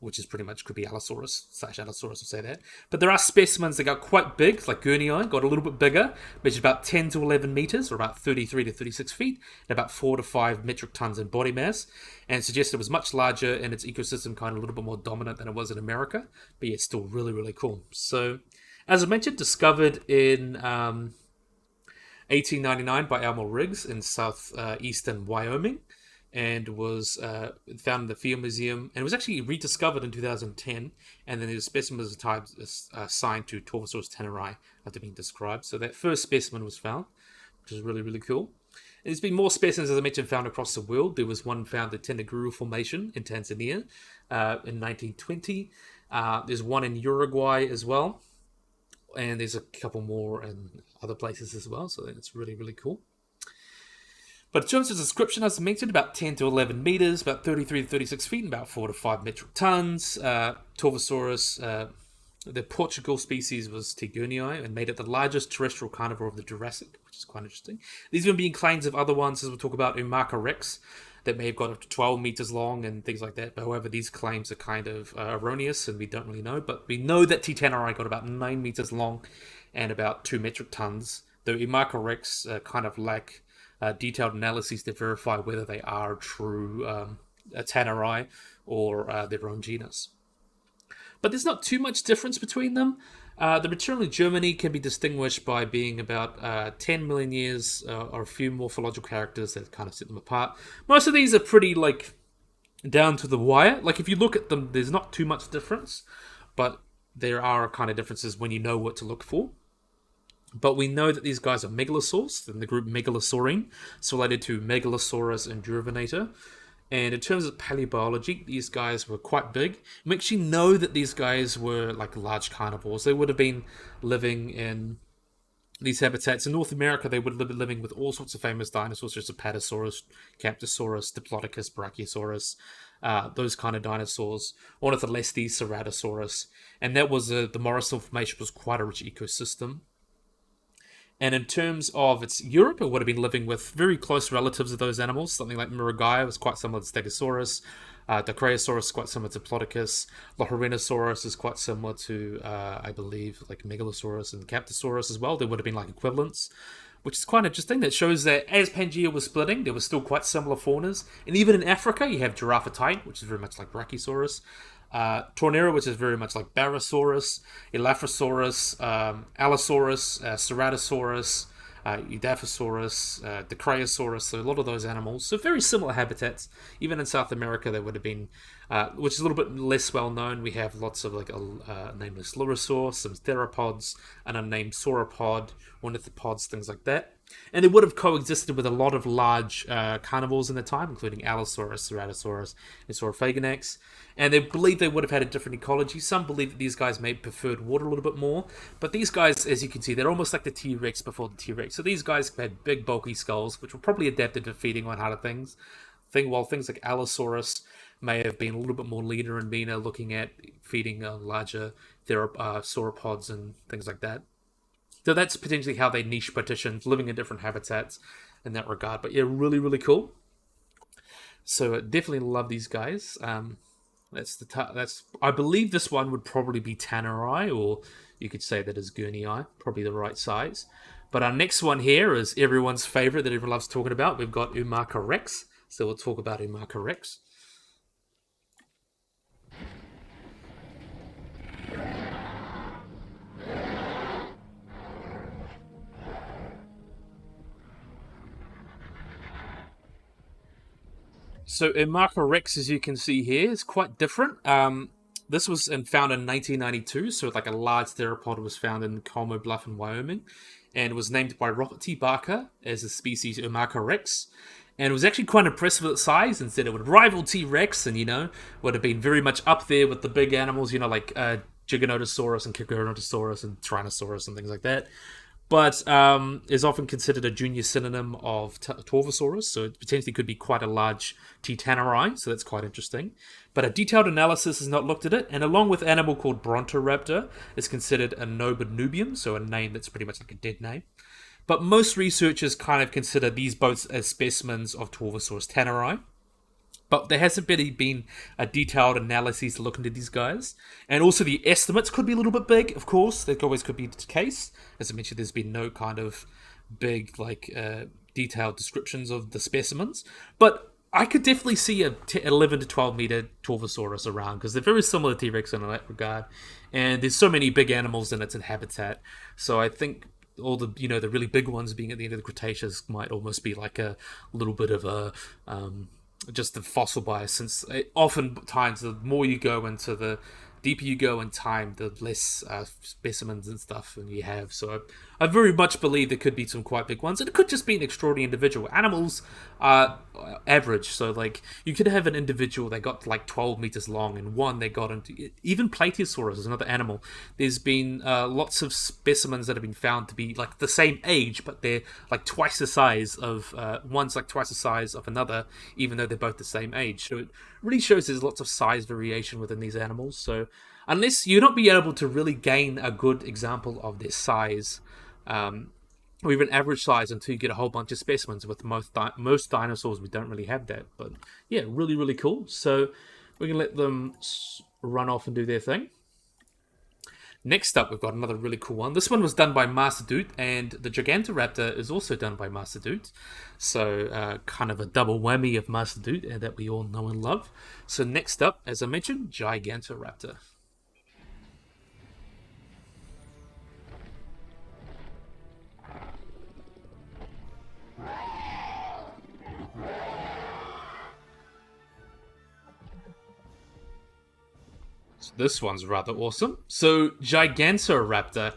which is pretty much could be Allosaurus / Allosaurus, will say that. But there are specimens that got quite big, like Guernii, got a little bit bigger, measured about 10 to 11 meters, or about 33 to 36 feet, and about 4 to 5 metric tons in body mass, and suggests it was much larger and its ecosystem kind of a little bit more dominant than it was in America, but yet still really, really cool. So, as I mentioned, discovered in 1899 by Elmer Riggs in southeastern Wyoming, and was found in the Field Museum, and was actually rediscovered in 2010, and then the specimen was assigned to Torvosaurus tanneri after being described. So that first specimen was found, which is really, really cool. And there's been more specimens, as I mentioned, found across the world. There was one found at Tendaguru Formation in Tanzania in 1920. There's one in Uruguay as well, and there's a couple more in other places as well, so it's really, really cool. But in terms of description, as I mentioned, about 10 to 11 meters, about 33 to 36 feet, and about 4 to 5 metric tons. Torvosaurus, the Portugal species was T. guernii, and made it the largest terrestrial carnivore of the Jurassic, which is quite interesting. These have been claims of other ones, as we'll talk about, Edmarka rex, that may have got up to 12 meters long and things like that. But however, these claims are kind of erroneous, and we don't really know. But we know that T. tanneri got about 9 meters long and about 2 metric tons. The Edmarka rex kind of lack detailed analyses to verify whether they are true tanneri or their own genus. But there's not too much difference between them. The material in Germany can be distinguished by being about 10 million years or a few morphological characters that kind of set them apart. Most of these are pretty down to the wire. Like if you look at them, there's not too much difference, but there are kind of differences when you know what to look for. But we know that these guys are megalosaurs, in the group Megalosaurine, so related to Megalosaurus and Durvinator. And in terms of paleobiology, these guys were quite big. We actually know that these guys were like large carnivores. They would have been living in these habitats. In North America, they would have been living with all sorts of famous dinosaurs, such as Apatosaurus, Camptosaurus, Diplodocus, Brachiosaurus, those kind of dinosaurs. Ornitholestes, Ceratosaurus. And that was the Morrison Formation was quite a rich ecosystem. And in terms of its Europe, it would have been living with very close relatives of those animals. Something like Murugaia was quite similar to Stegosaurus. Dicraeosaurus is quite similar to Plodocus. Loharinosaurus is quite similar to, I believe, like Megalosaurus and Camptosaurus as well. There would have been like equivalents, which is quite interesting. That shows that as Pangaea was splitting, there were still quite similar faunas. And even in Africa, you have Giraffatight, which is very much like Brachiosaurus. Tornera, which is very much like Barosaurus, Elaphrosaurus, Allosaurus, Ceratosaurus, Edaphosaurus, Dicraeosaurus, so a lot of those animals. So very similar habitats. Even in South America, they would have been, which is a little bit less well known. We have lots of like a nameless Lorosaur, some theropods, an unnamed sauropod, ornithopods, things like that. And they would have coexisted with a lot of large carnivores in the time, including Allosaurus, Ceratosaurus, and Saurophagonax. And they believe they would have had a different ecology. Some believe that these guys may have preferred water a little bit more. But these guys, as you can see, they're almost like the T-Rex before the T-Rex. So these guys had big, bulky skulls, which were probably adapted to feeding on harder things. While things like Allosaurus may have been a little bit more leaner and meaner, looking at feeding on larger sauropods and things like that. So that's potentially how they niche partitioned, living in different habitats in that regard. But yeah, really, really cool. So definitely love these guys. I believe this one would probably be Tanneri, or you could say that is Guernii, probably the right size. But our next one here is everyone's favorite that everyone loves talking about. We've got Edmarka rex. So we'll talk about Edmarka rex. So Edmarka Rex, as you can see here, is quite different. This was found in 1992, so like a large theropod was found in Como Bluff in Wyoming, and was named by Robert T. Barker as the species Edmarka Rex. And it was actually quite impressive at its size, and said it would rival T. Rex, and would have been very much up there with the big animals, like Gigantoraptor and Gojirasaurus and Tyrannosaurus and things like that, but is often considered a junior synonym of Torvosaurus, so it potentially could be quite a large Titanorai, so that's quite interesting. But a detailed analysis has not looked at it, and along with an animal called Brontoraptor, is considered a Nobonubium, so a name that's pretty much like a dead name. But most researchers kind of consider these both as specimens of Torvosaurus tannerai. But there hasn't really been a detailed analysis to look into these guys. And also the estimates could be a little bit big, of course. That always could be the case. As I mentioned, there's been no kind of big, detailed descriptions of the specimens. But I could definitely see a 11 to 12 meter Torvosaurus around, because they're very similar to T-Rex in that regard. And there's so many big animals in its habitat. So I think all the the really big ones being at the end of the Cretaceous might almost be like a little bit of a just the fossil bias, since oftentimes the more you go into the deeper you go in time, the less specimens and stuff you have. So I very much believe there could be some quite big ones, and it could just be an extraordinary individual. Animals are average, so like you could have an individual that got like 12 meters long, and one they got into even Plateosaurus is another animal. There's been lots of specimens that have been found to be like the same age, but they're like twice the size of one's like twice the size of another, even though they're both the same age. So it really shows there's lots of size variation within these animals. So unless you're not be able to really gain a good example of their size, or even average size, until you get a whole bunch of specimens. With most dinosaurs, we don't really have that. But yeah, really, really cool. So we can let them run off and do their thing. Next up, we've got another really cool one. This one was done by Master and the Gigantoraptor is also done by Master So kind of a double whammy of Master that we all know and love. So next up, as I mentioned, Gigantoraptor. So this one's rather awesome. So Gigantoraptor.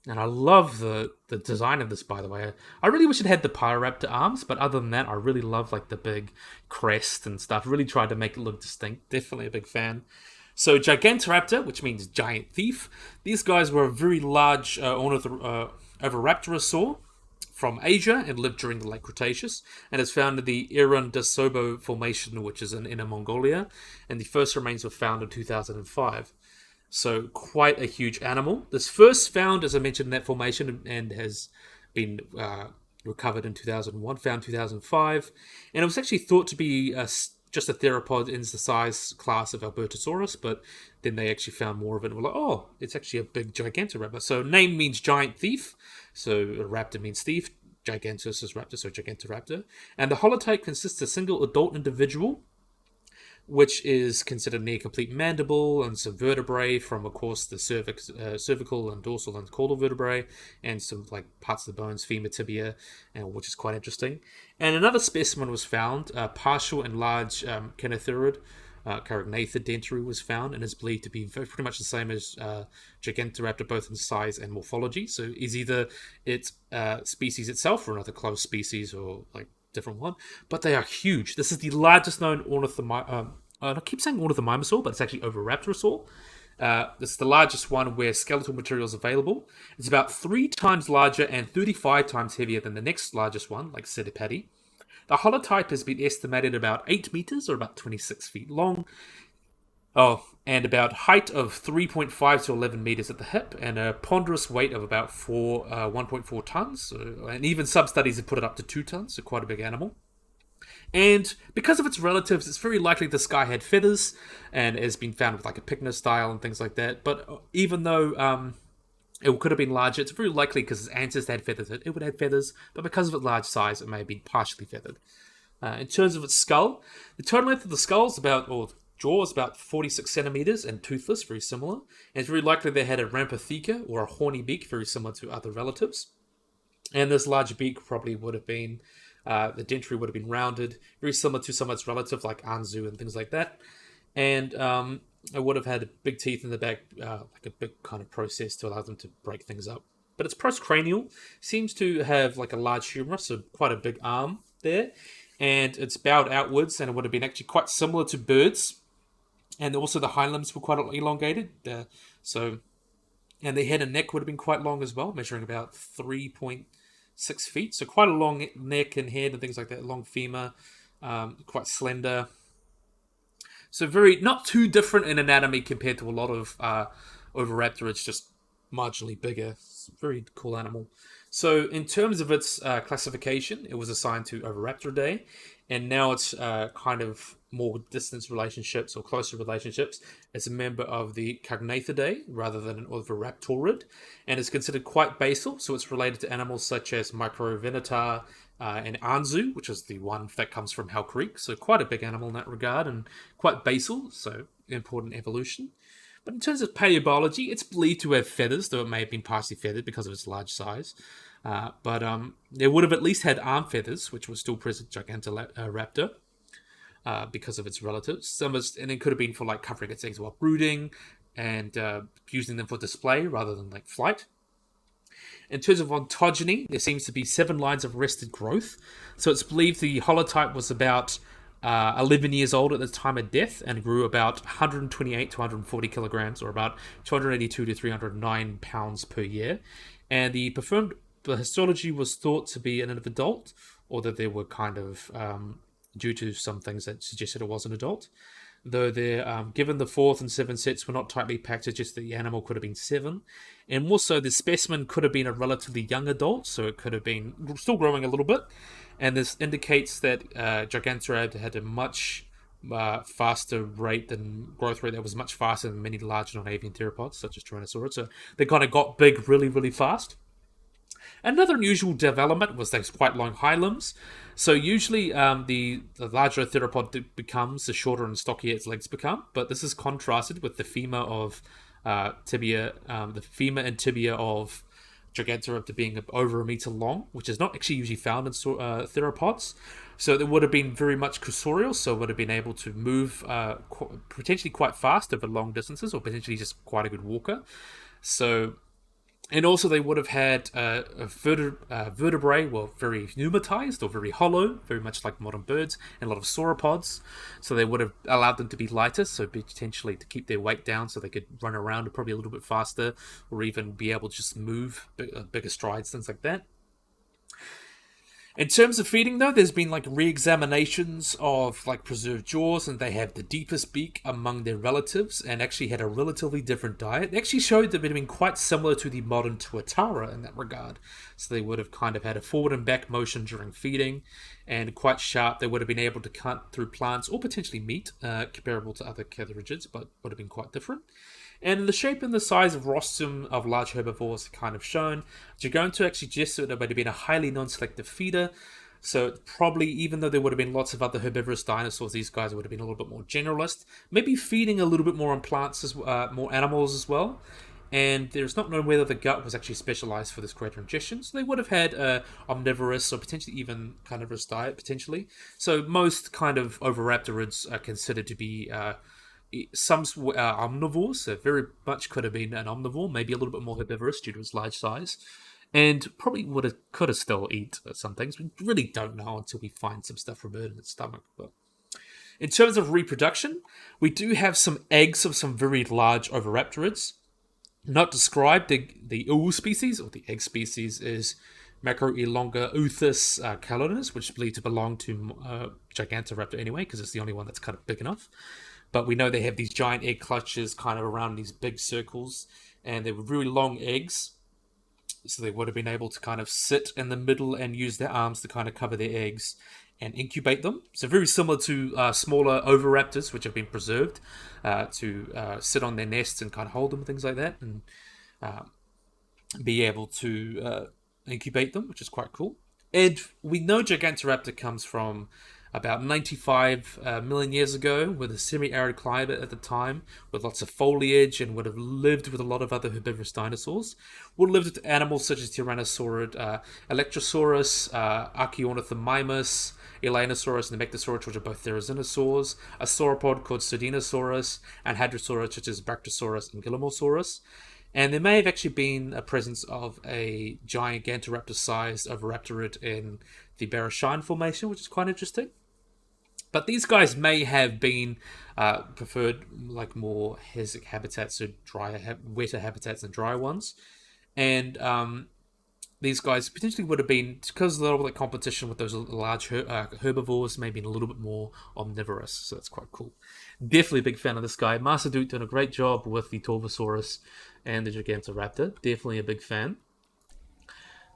And I love the design of this, by the way. I really wish it had the Pyroraptor arms, but other than that, I really love like the big crest and stuff. Really tried to make it look distinct. Definitely a big fan. So Gigantoraptor, which means giant thief. These guys were a very large oviraptorosaur from Asia and lived during the late Cretaceous, and is found in the Irundasobo Formation, which is in Inner Mongolia, and the first remains were found in 2005. So quite a huge animal. This first found, as I mentioned, in that formation, and has been recovered in 2001, found 2005, and it was actually thought to be just a theropod in the size class of Albertosaurus, but then they actually found more of it and were like, oh, it's actually a big Gigantoraptor. So name means giant thief, so raptor means thief, Gigantus is raptor, so Gigantoraptor. And the holotype consists of a single adult individual, which is considered near complete mandible, and some vertebrae from, of course, the cervical and dorsal and caudal vertebrae, and some like parts of the bones, femur, tibia, which is quite interesting. And another specimen was found, partial and large Canotherid, Carognathid dentary was found, and is believed to be pretty much the same as Gigantoraptor, both in size and morphology. So is either its species itself or another close species, or like different one, but they are huge. This is the largest known I keep saying ornithomimosaur, but it's actually Oviraptorosaur. This is the largest one where skeletal material is available. It's about 3 times larger and 35 times heavier than the next largest one, like Cetipati. The holotype has been estimated about 8 meters, or about 26 feet long. Oh, and about height of 3.5 to 11 meters at the hip, and a ponderous weight of about 1.4 tons. So, and even some studies have put it up to 2 tons, so quite a big animal. And because of its relatives, it's very likely this guy had feathers, and has been found with like a pycnostyle and things like that. But even though it could have been larger, it's very likely because its ancestors had feathers, it would have feathers, but because of its large size, it may have been partially feathered. In terms of its skull, the total length of the skull is jaw is about 46 centimeters and toothless, very similar. And it's very likely they had a rampotheca, or a horny beak, very similar to other relatives. And this large beak probably would have been The dentary would have been rounded, very similar to some of its relatives like Anzu and things like that. And it would have had big teeth in the back, like a big kind of process to allow them to break things up. But it's postcranial, seems to have like a large humerus, so quite a big arm there. And it's bowed outwards, and it would have been actually quite similar to birds. And also the hind limbs were quite elongated. And the head and neck would have been quite long as well, measuring about 3.6 feet. So quite a long neck and head and things like that, long femur, quite slender. So very, not too different in anatomy compared to a lot of Oviraptor. It's just marginally bigger. It's a very cool animal. So in terms of its classification, it was assigned to Oviraptoridae, and now it's kind of more distant relationships or closer relationships as a member of the Cognathidae rather than an Oviraptorid, and is considered quite basal, so it's related to animals such as Microvenator and Anzu, which is the one that comes from Hell Creek, so quite a big animal in that regard, and quite basal, so important evolution. But in terms of paleobiology, it's believed to have feathers, though it may have been partially feathered because of its large size. But it would have at least had arm feathers, which was still present Gigantoraptor, because of its relatives. And it could have been for like covering its eggs while brooding and using them for display rather than like flight. In terms of ontogeny, there seems to be 7 lines of arrested growth. So it's believed the holotype was about 11 years old at the time of death and grew about 128 to 140 kilograms, or about 282 to 309 pounds per year. And the histology was thought to be an adult, or that there were kind of, due to some things that suggested it was an adult. Though given the 4th and 7th sets were not tightly packed, it just the animal could have been 7. And also the specimen could have been a relatively young adult, so it could have been still growing a little bit. And this indicates that Gigantoraptor had a much faster rate growth rate that was much faster than many large non-avian theropods, such as Tyrannosaurus. So they kind of got big really, really fast. Another unusual development was those quite long hind limbs. So usually the larger a theropod becomes, the shorter and stockier its legs become. But this is contrasted with the femur of the femur and tibia of Gigantoraptor being over a meter long, which is not actually usually found in theropods. So it would have been very much cursorial, so it would have been able to move potentially quite fast over long distances, or potentially just quite a good walker. So, and also they would have had vertebrae were very pneumatized or very hollow, very much like modern birds, and a lot of sauropods. So they would have allowed them to be lighter, so potentially to keep their weight down so they could run around probably a little bit faster, or even be able to just move bigger strides, things like that. In terms of feeding, though, there's been like re-examinations of like preserved jaws, and they have the deepest beak among their relatives, and actually had a relatively different diet. They actually showed that it had been quite similar to the modern Tuatara in that regard. So they would have kind of had a forward and back motion during feeding, and quite sharp. They would have been able to cut through plants or potentially meat, comparable to other catharigids, but would have been quite different. And the shape and the size of rostrum of large herbivores are kind of shown. Gigantor actually suggests that it would have been a highly non-selective feeder. So probably, even though there would have been lots of other herbivorous dinosaurs, these guys would have been a little bit more generalist. Maybe feeding a little bit more on plants, more animals as well. And there's not known whether the gut was actually specialized for this greater ingestion. So they would have had omnivorous or potentially even carnivorous diet, potentially. So most kind of oviraptorids are considered to be... some omnivores, so very much could have been an omnivore, maybe a little bit more herbivorous due to its large size, and probably could have still eat some things. We really don't know until we find some stuff from it in its stomach. But in terms of reproduction, we do have some eggs of some very large oviraptorids. Not described, the ooh species, or the egg species, is Macroelonga-Uthus calodinus, which is believed to belong to Gigantoraptor anyway, because it's the only one that's kind of big enough. But we know they have these giant egg clutches kind of around these big circles, and they were really long eggs. So they would have been able to kind of sit in the middle and use their arms to kind of cover their eggs and incubate them. So very similar to smaller oviraptors, which have been preserved to sit on their nests and kind of hold them and things like that, and be able to incubate them, which is quite cool. And we know Gigantoraptor comes from about 95 million years ago, with a semi-arid climate at the time, with lots of foliage, and would have lived with a lot of other herbivorous dinosaurs. Would have lived with animals such as Tyrannosaurid, Electrosaurus, Archaeornithomimus, Elanosaurus, and Nemectosaurus, which are both therizinosaurs, a sauropod called Sardinosaurus, and Hadrosaurus such as Brachiosaurus and Gilmosaurus. And there may have actually been a presence of a Gigantoraptor-sized oviraptorid in the Bereshine Formation, which is quite interesting. But these guys may have been preferred like more hesic habitats, so wetter habitats than drier ones. And these guys potentially would have been, because of all the competition with those large herbivores, maybe a little bit more omnivorous. So that's quite cool. Definitely a big fan of this guy. Master Duke doing a great job with the Torvosaurus and the Gigantoraptor. Definitely a big fan.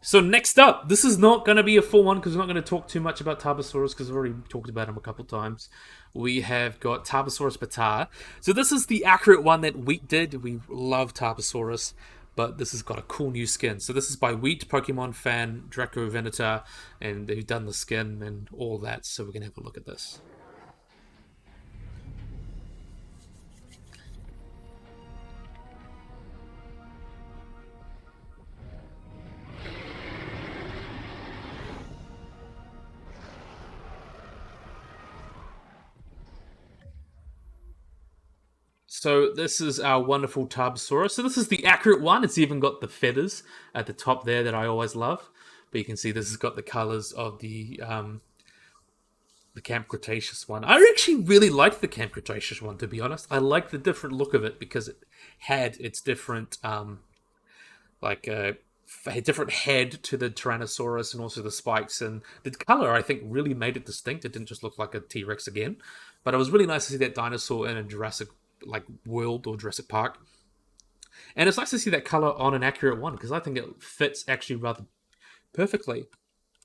So next up, this is not going to be a full one because we're not going to talk too much about Tarbosaurus because we've already talked about him a couple times. We have got Tarbosaurus bataar. So this is the accurate one that Wheat did. We love Tarbosaurus, but this has got a cool new skin. So this is by Wheat, Pokemon fan, Draco Venator, and they've done the skin and all that. So we're going to have a look at this. So this is our wonderful Tarbosaurus. So this is the accurate one. It's even got the feathers at the top there that I always love. But you can see this has got the colors of the Camp Cretaceous one. I actually really liked the Camp Cretaceous one, to be honest. I like the different look of it because it had its different a different head to the Tyrannosaurus and also the spikes, and the color I think really made it distinct. It didn't just look like a T-Rex again, but it was really nice to see that dinosaur in a Jurassic World or Jurassic Park, and it's nice to see that color on an accurate one because I think it fits actually rather perfectly.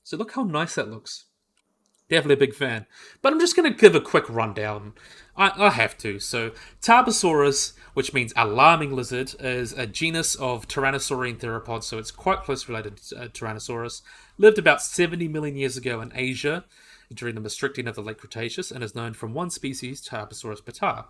So look how nice that looks. Definitely a big fan. But I'm just going to give a quick rundown. I have to. So, Tarbosaurus, which means alarming lizard, is a genus of tyrannosaurian theropods, so it's quite close related to Tyrannosaurus. Lived about 70 million years ago in Asia during the Maastrichtian of the late Cretaceous and is known from one species, Tarbosaurus bataar.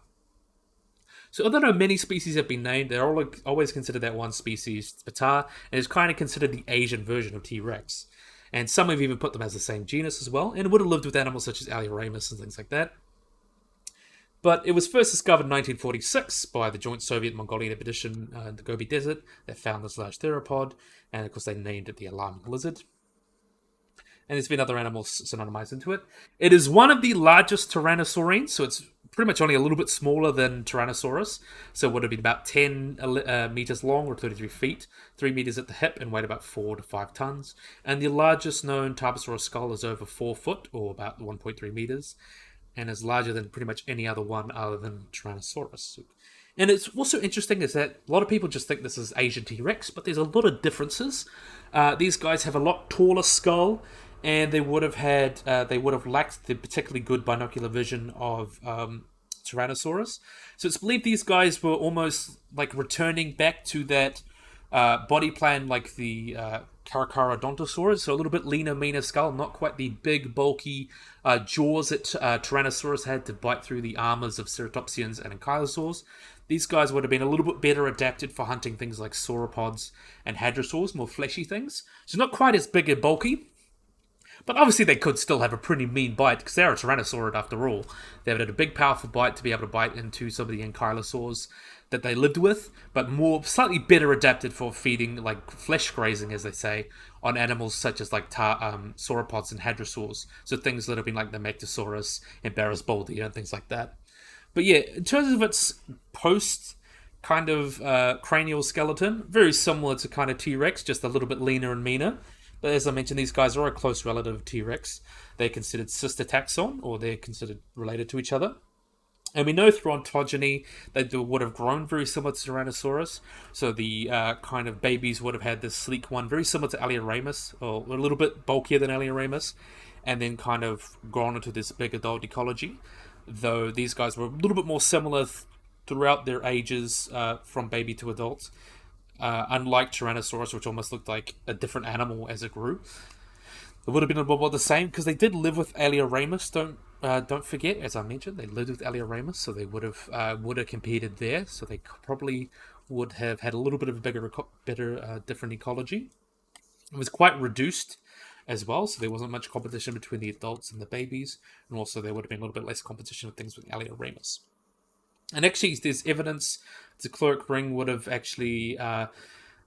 So although many species have been named, they're always considered that one species, bataar, and is kind of considered the Asian version of T-Rex. And some have even put them as the same genus as well, and would have lived with animals such as Alioramus and things like that. But it was first discovered in 1946 by the joint Soviet-Mongolian expedition in the Gobi Desert that found this large theropod, and of course they named it the alarming lizard. And there's been other animals synonymized into it. It is one of the largest tyrannosaurians, so it's pretty much only a little bit smaller than Tyrannosaurus. So it would have been about 10 meters long, or 33 feet, 3 meters at the hip, and weighed about 4 to 5 tons. And the largest known Tarbosaurus skull is over 4 foot, or about 1.3 meters, and is larger than pretty much any other one other than Tyrannosaurus. And it's also interesting is that a lot of people just think this is Asian T-Rex, but there's a lot of differences. These guys have a lot taller skull, and they would have lacked the particularly good binocular vision of Tyrannosaurus. So it's believed these guys were almost like returning back to that body plan like the Caracarodontosaurus, so a little bit leaner, meaner skull, not quite the big, bulky jaws that Tyrannosaurus had to bite through the armors of ceratopsians and ankylosaurs. These guys would have been a little bit better adapted for hunting things like sauropods and hadrosaurs, more fleshy things. So not quite as big and bulky, but obviously they could still have a pretty mean bite because they're a tyrannosaurid after all. They had a big, powerful bite to be able to bite into some of the ankylosaurs that they lived with, but slightly better adapted for feeding, like flesh grazing, as they say, on animals such as like sauropods and hadrosaurs. So things that have been like the Nemectosaurus and Barasboldia and things like that. But yeah, in terms of its post kind of cranial skeleton, very similar to kind of T-Rex, just a little bit leaner and meaner. But as I mentioned, these guys are a close relative of T-Rex. They're considered sister taxon, or they're considered related to each other. And we know through ontogeny they would have grown very similar to Tyrannosaurus. So the kind of babies would have had this sleek one, very similar to Alioramus, or a little bit bulkier than Alioramus, and then kind of grown into this big adult ecology. Though these guys were a little bit more similar throughout their ages from baby to adult. Unlike Tyrannosaurus, which almost looked like a different animal as it grew. It would have been a little more the same because they did live with Alioramus. Don't forget, as I mentioned, they lived with Alioramus, so they would have competed there. So they probably would have had a little bit of a better different ecology. It was quite reduced as well, so there wasn't much competition between the adults and the babies, and also there would have been a little bit less competition with things with Alioramus. And actually, there's evidence the caloric ring would have actually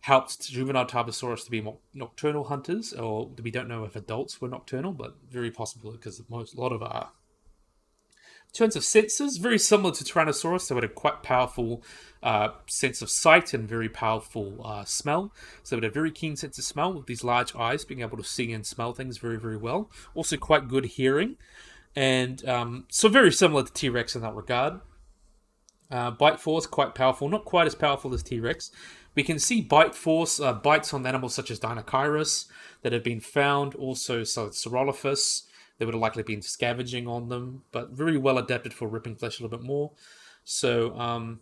helped juvenile Tarbosaurus to be more nocturnal hunters, or we don't know if adults were nocturnal, but very possible because a lot of our in terms of senses, very similar to Tyrannosaurus. They had a quite powerful sense of sight and very powerful smell. So they had a very keen sense of smell with these large eyes, being able to see and smell things very, very well. Also quite good hearing. And so very similar to T-Rex in that regard. Bite force, quite powerful. Not quite as powerful as T-Rex. We can see bite force, bites on animals such as Dinosaurs that have been found. Also, Parasaurolophus. They would have likely been scavenging on them, but very well adapted for ripping flesh a little bit more. So,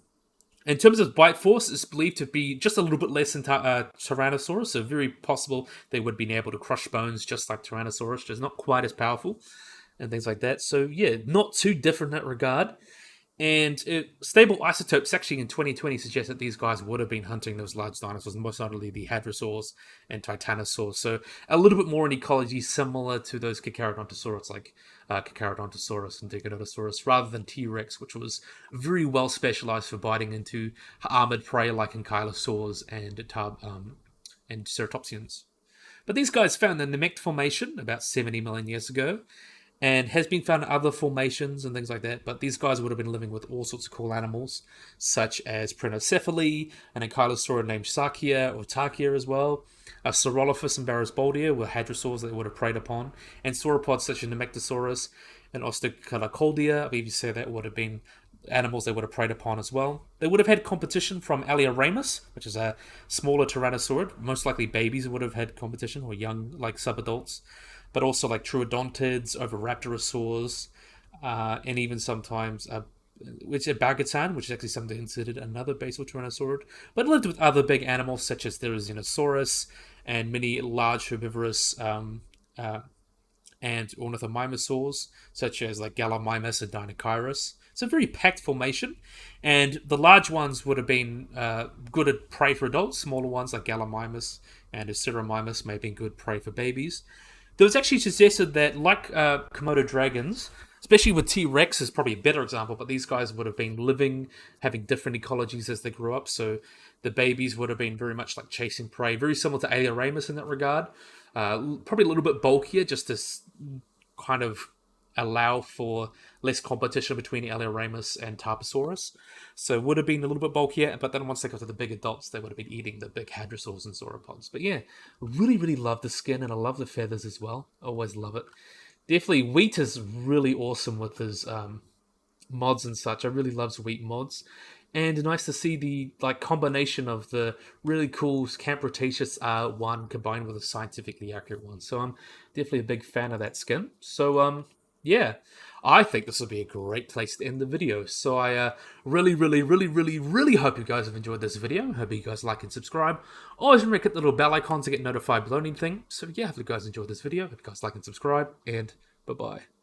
in terms of bite force, it's believed to be just a little bit less than Tyrannosaurus, so very possible they would have been able to crush bones just like Tyrannosaurus, just not quite as powerful, and things like that. So, yeah, not too different in that regard. And stable isotopes actually in 2020 suggest that these guys would have been hunting those large dinosaurs, most notably the Hadrosaurs and Titanosaurs. So a little bit more in ecology similar to those Carcharodontosaurus, like Carcharodontosaurus and Gigantoraptor, rather than T-Rex, which was very well specialized for biting into armored prey like Ankylosaurs and Ceratopsians. But these guys found the Namek Formation about 70 million years ago, and has been found in other formations and things like that. But these guys would have been living with all sorts of cool animals, such as Prenocephaly, an Ankylosaur named Sarkia or Tarkia as well. Saurolophus and Barosboldia were hadrosaurs that they would have preyed upon, and sauropods such as Nemectosaurus and Ostacolocoldia, I believe you say that would have been animals they would have preyed upon as well. They would have had competition from Alioramus, which is a smaller tyrannosaurid. Most likely babies would have had competition, or young, like subadults. But also like Troodontids, over Raptorosaurs, and even sometimes which is Bagatan, which is actually something considered another basal tyrannosaurid, but lived with other big animals such as Therizinosaurus and many large herbivorous and ornithomimosaurs, such as like Gallimimus and Deinonychirus. It's a very packed formation, and the large ones would have been good at prey for adults. Smaller ones like Gallimimus and Aceramimus may have been good prey for babies. There was actually suggested that, like Komodo dragons, especially with T-Rex is probably a better example, but these guys would have been living, having different ecologies as they grew up, so the babies would have been very much like chasing prey, very similar to Alioramus in that regard. Probably a little bit bulkier, just to kind of allow for less competition between Alioramus and Tarbosaurus. So would have been a little bit bulkier, but then once they got to the big adults, they would have been eating the big hadrosaurs and sauropods. But yeah, really, really love the skin, and I love the feathers as well. Always love it. Definitely, Wheat is really awesome with his mods and such. I really love Wheat mods. And nice to see the combination of the really cool Camp Cretaceous one combined with a scientifically accurate one. So I'm definitely a big fan of that skin. So yeah, I think this will be a great place to end the video. So I really, really, really, really, really hope you guys have enjoyed this video. Hope you guys like and subscribe. Always remember to hit the little bell icon to get notified below anything. So yeah, hope you guys enjoyed this video. Hope you guys like and subscribe, and bye-bye.